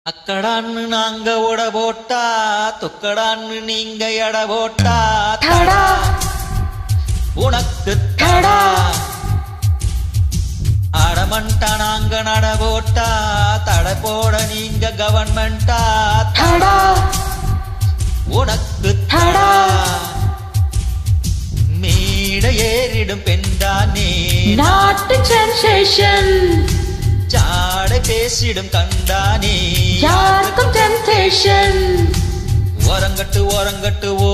அக்கடான்னு நாங்க உட போட்டா துக்கடான்னு நீங்க எட போட்டா தடா உனக்கு தடா அடமண்டா நாங்க நட போட்டா தட போட நீங்க கவர்மெண்டா தடா உனக்கு தடா மேட ஏறிடும் பெண்டானே நாட்டு சென்சேஷன் சாடை பேசிடும் கண்டானே யாருக்கும் டெம்டேஷன் ஓரங்கட்டு ஓரங்கட்டுவோ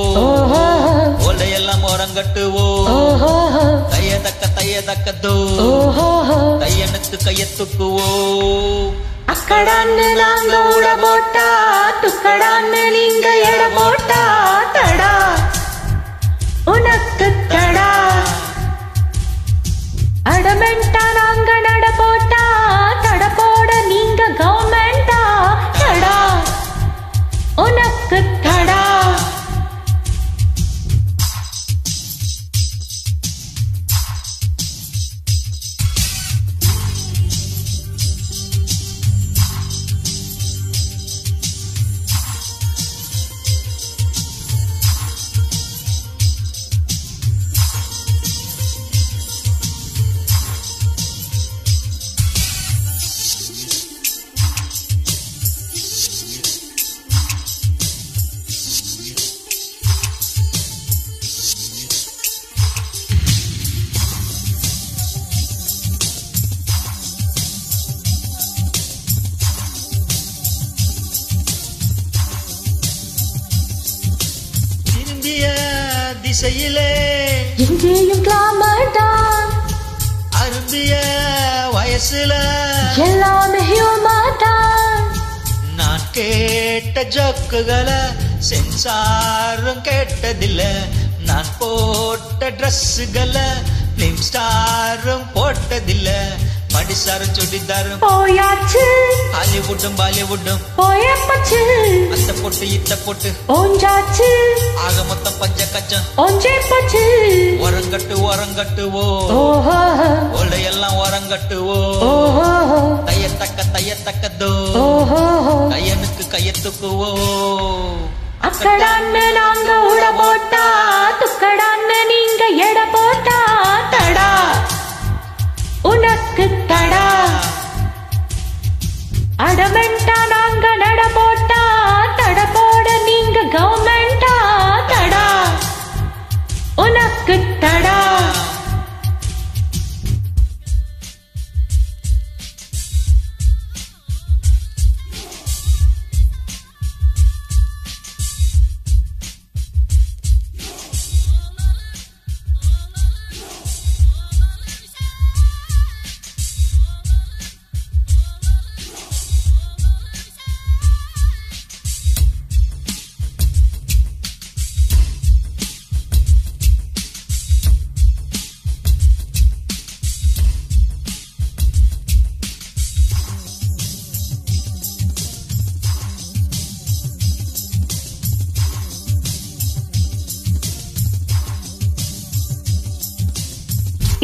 ஓலையெல்லாம் ஓரங்கட்டுவோ தைய தக்கதோ தையனுக்கு கையத்துக்குவோ அக்கடான்னு நாங்க உட போட்டா துக்கடான்னு நீங்க எட போட்டா தடா உனக்கு தடா அடமெண்டா நாங்க நட போட்டா தட போட நீங்க கவர்மெண்டா தடா உனக்கு தடா திசையிலே எங்கேயும் கிளாமர் தான் அரும்பிய வயசுல எல்லாமே ஹியூமர் தான் நான் கேட்ட ஜோக்குகளை சென்சாரும் கேட்டதில்ல நான் போட்ட ட்ரெஸ்ஸுகளை பிலிம் ஸ்டாரும் போட்டதில்ல மடிசாரும் சுடிதாரும் போயாச்சு ஹாலிவுட்டும் பாலிவுட்டும் போயப்பச்சு அத்த போட்டு இத்த போட்டு ஓஞ்சாச்சு ஆக மொத்தம் பஞ்ச கச்சம் ஓஞ்சே போச்சு ஓரங்கட்டுவோ ஓலையெல்லாம் ஓரங்கட்டுவோ தையத்தக்கதோ தையனுக்கு கையத்துக்குவோ அக்கடான்னு நாங்க உட போட்டா துக்கடான்னு நீங்க எட போட்டா தடா உனக்கு தடா அடமெண்டா நாங்க நட போட்டா தட போட நீங்க கவர்மெண்டா தடா உனக்கு தடா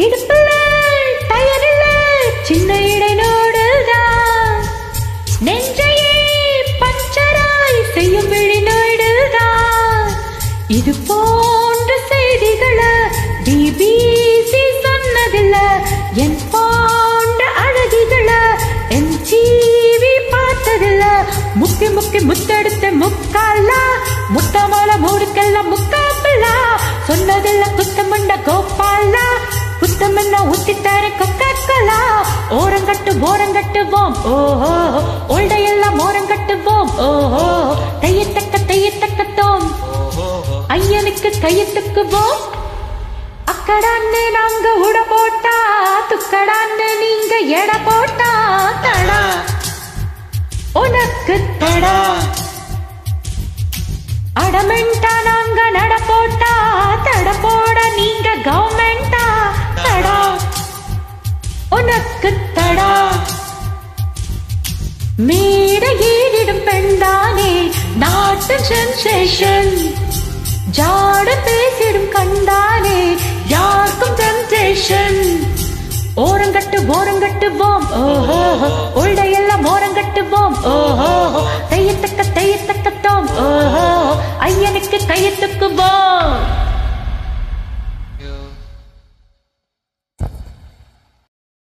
இடுப்புல டயரில் சின்ன இடைநோடுதான் நெஞ்சையே பஞ்சராய் செய்யும் விழிநோடுதான் இது போன்ற செய்திகளை பிபிசி சொன்னதில்ல என் போன்ற அழகிகளை எம்டிவி பார்த்ததில்ல முக்கி முக்கி முத்தெடுத்த முக்காலா முத்தமால மூடுக்கெல்லாம் முக்காப்பலா சொன்னதில்ல குத்தமண்ட கோபாலா குத்தமென்ன ஊத்தித்தார கொக்கலா ஓரங்கட்டுவோம் ஓஹோ ஓல்டையெல்லாம் ஓரங்கட்டுவோம் ஓஹோ தையத்தக்கத்தோம் ஐயனுக்கு கையத்துக்குவோம் அக்கடான்னு நாங்க உட போட்டா துக்கடான்னு நீங்க எட போட்டா தடா உனக்கு தடா அடமெண்டா நாங்க நட போட்டா தட போட நீங்க கவர்மெண்டா தடா உனக்கு தடா மேட ஏறிடும் பெண்தானே நாட்டு சென்சேஷன் ஜாட பேசிடும் கண்டானே யாருக்கும் டெம்டேஷன் ஓரங்கட்டு ஓரங்கட்டு போம் ஓஹோ உள்ள